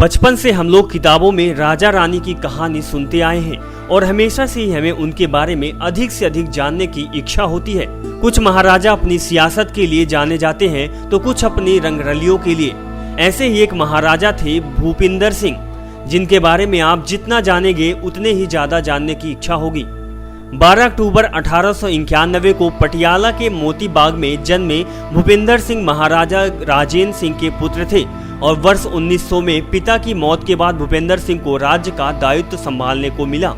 बचपन से हम लोग किताबों में राजा रानी की कहानी सुनते आए हैं और हमेशा से ही हमें उनके बारे में अधिक से अधिक जानने की इच्छा होती है। कुछ महाराजा अपनी सियासत के लिए जाने जाते हैं तो कुछ अपनी रंगरलियों के लिए। ऐसे ही एक महाराजा थे भूपिंदर सिंह, जिनके बारे में आप जितना जानेंगे उतने ही ज्यादा जानने की इच्छा होगी। 12 अक्टूबर 1891 को पटियाला के मोती बाग में जन्मे भूपिंदर सिंह महाराजा राजेंद्र सिंह के पुत्र थे और वर्ष 1900 में पिता की मौत के बाद भूपिंदर सिंह को राज्य का दायित्व संभालने को मिला,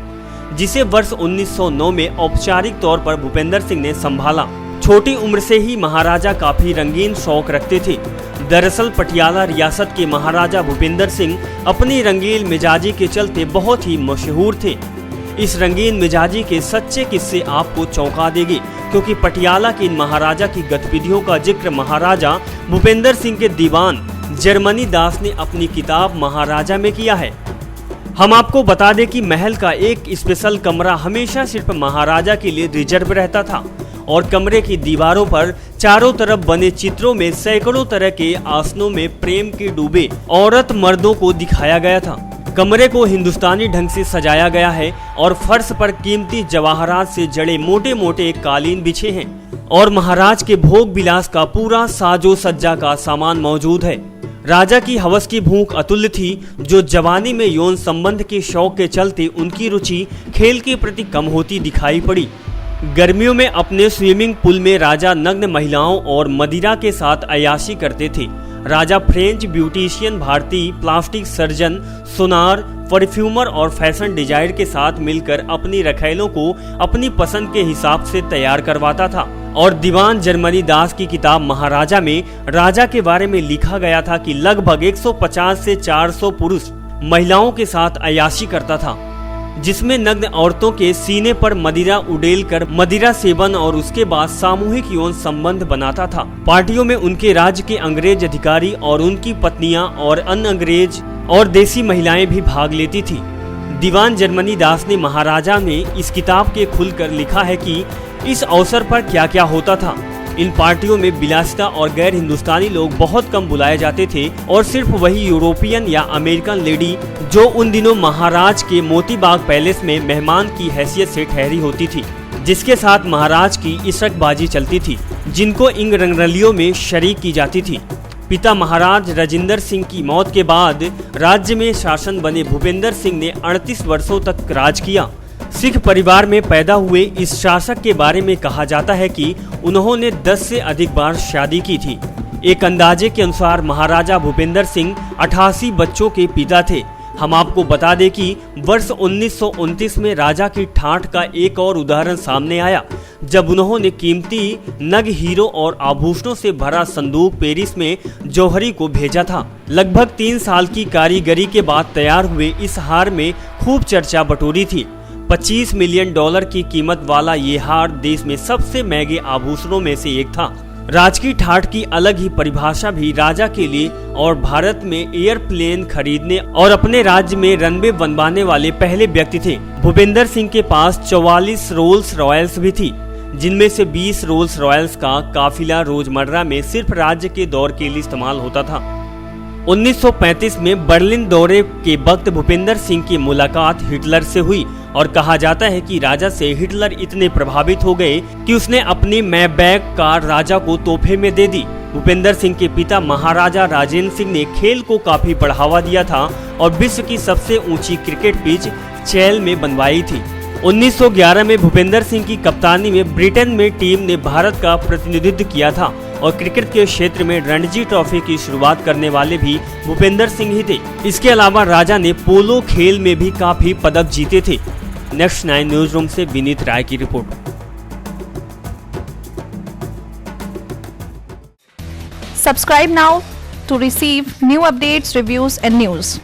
जिसे वर्ष 1909 में औपचारिक तौर पर भूपिंदर सिंह ने संभाला। छोटी उम्र से ही महाराजा काफी रंगीन शौक रखते थे। दरअसल पटियाला रियासत के महाराजा भूपिंदर सिंह अपनी रंगीन मिजाजी के चलते बहुत ही मशहूर थे। इस रंगीन मिजाजी के सच्चे किस्से आपको चौंका देंगे, क्योंकि पटियाला के इन महाराजा की गतिविधियों का जिक्र महाराजा भूपिंदर सिंह के दीवान जर्मनी दास ने अपनी किताब महाराजा में किया है। हम आपको बता दें कि महल का एक स्पेशल कमरा हमेशा सिर्फ महाराजा के लिए रिजर्व रहता था और कमरे की दीवारों पर चारों तरफ बने चित्रों में सैकड़ों तरह के आसनों में प्रेम के डूबे औरत मर्दों को दिखाया गया था। कमरे को हिंदुस्तानी ढंग से सजाया गया है और फर्श पर कीमती जवाहरात से जड़े मोटे मोटे कालीन बिछे हैं और महाराज के भोग विलास का पूरा साजो सज्जा का सामान मौजूद है। राजा की हवस की भूख अतुल्य थी, जो जवानी में यौन संबंध के शौक के चलते उनकी रुचि खेल के प्रति कम होती दिखाई पड़ी। गर्मियों में अपने स्विमिंग पूल में राजा नग्न महिलाओं और मदिरा के साथ अय्याशी करते थे। राजा फ्रेंच ब्यूटिशियन, भारतीय प्लास्टिक सर्जन, सोनार, परफ्यूमर और फैशन डिजाइनर के साथ मिलकर अपनी रखैलों को अपनी पसंद के हिसाब से तैयार करवाता था। और दीवान जर्मनी दास की किताब महाराजा में राजा के बारे में लिखा गया था कि लगभग 150 से 400 पुरुष महिलाओं के साथ अय्याशी करता था, जिसमें नग्न औरतों के सीने पर मदिरा उड़ेल कर मदिरा सेवन और उसके बाद सामूहिक यौन संबंध बनाता था। पार्टियों में उनके राज्य के अंग्रेज अधिकारी और उनकी पत्नियां और अन्य अंग्रेज और देसी महिलाएं भी भाग लेती थी। दीवान जर्मनी दास ने महाराजा में इस किताब के खुलकर लिखा है कि इस अवसर पर क्या क्या होता था। इन पार्टियों में विलासिता और गैर हिंदुस्तानी लोग बहुत कम बुलाए जाते थे और सिर्फ वही यूरोपियन या अमेरिकन लेडी जो उन दिनों महाराज के मोती बाग पैलेस में मेहमान की हैसियत से ठहरी होती थी, जिसके साथ महाराज की इशरकबाजी चलती थी, जिनको इन रंगरलियों में शरीक की जाती थी। पिता महाराज राजेंद्र सिंह की मौत के बाद राज्य में शासन बने भूपिंदर सिंह ने 38 वर्षों तक राज किया। सिख परिवार में पैदा हुए इस शासक के बारे में कहा जाता है कि उन्होंने 10 से अधिक बार शादी की थी। एक अंदाजे के अनुसार महाराजा भूपिंदर सिंह 88 बच्चों के पिता थे। हम आपको बता दें कि वर्ष 1929 में राजा की ठाठ का एक और उदाहरण सामने आया, जब उन्होंने कीमती नग हीरो और आभूषणों से भरा संदूक पेरिस में जौहरी को भेजा था। लगभग 3 साल की कारीगरी के बाद तैयार हुए इस हार में खूब चर्चा बटोरी थी। $25 मिलियन की कीमत वाला ये हार देश में सबसे महंगे आभूषणों में से एक था। राजकीय ठाठ की अलग ही परिभाषा भी राजा के लिए और भारत में एयरप्लेन खरीदने और अपने राज्य में रनवे बनवाने वाले पहले व्यक्ति थे। भूपिंदर सिंह के पास 44 रोल्स रॉयल्स भी थी, जिनमें से 20 रोल्स रॉयल्स का काफिला रोजमर्रा में सिर्फ राज्य के दौर के लिए इस्तेमाल होता था। 1935 में बर्लिन दौरे के वक्त भूपिंदर सिंह की मुलाकात हिटलर से हुई और कहा जाता है कि राजा से हिटलर इतने प्रभावित हो गए कि उसने अपनी मैबैक कार राजा को तोहफे में दे दी। भूपिंदर सिंह के पिता महाराजा राजेंद्र सिंह ने खेल को काफी बढ़ावा दिया था और विश्व की सबसे ऊंची क्रिकेट पिच चैल में बनवाई थी। 1911 में भूपिंदर सिंह की कप्तानी में ब्रिटेन में टीम ने भारत का प्रतिनिधित्व किया था और क्रिकेट के क्षेत्र में रणजी ट्रॉफी की शुरुआत करने वाले भी भूपिंदर सिंह ही थे। इसके अलावा राजा ने पोलो खेल में भी काफी पदक जीते थे। नेक्स्ट 9 न्यूज रूम से विनीत राय की report. Subscribe now to receive new updates, reviews and news.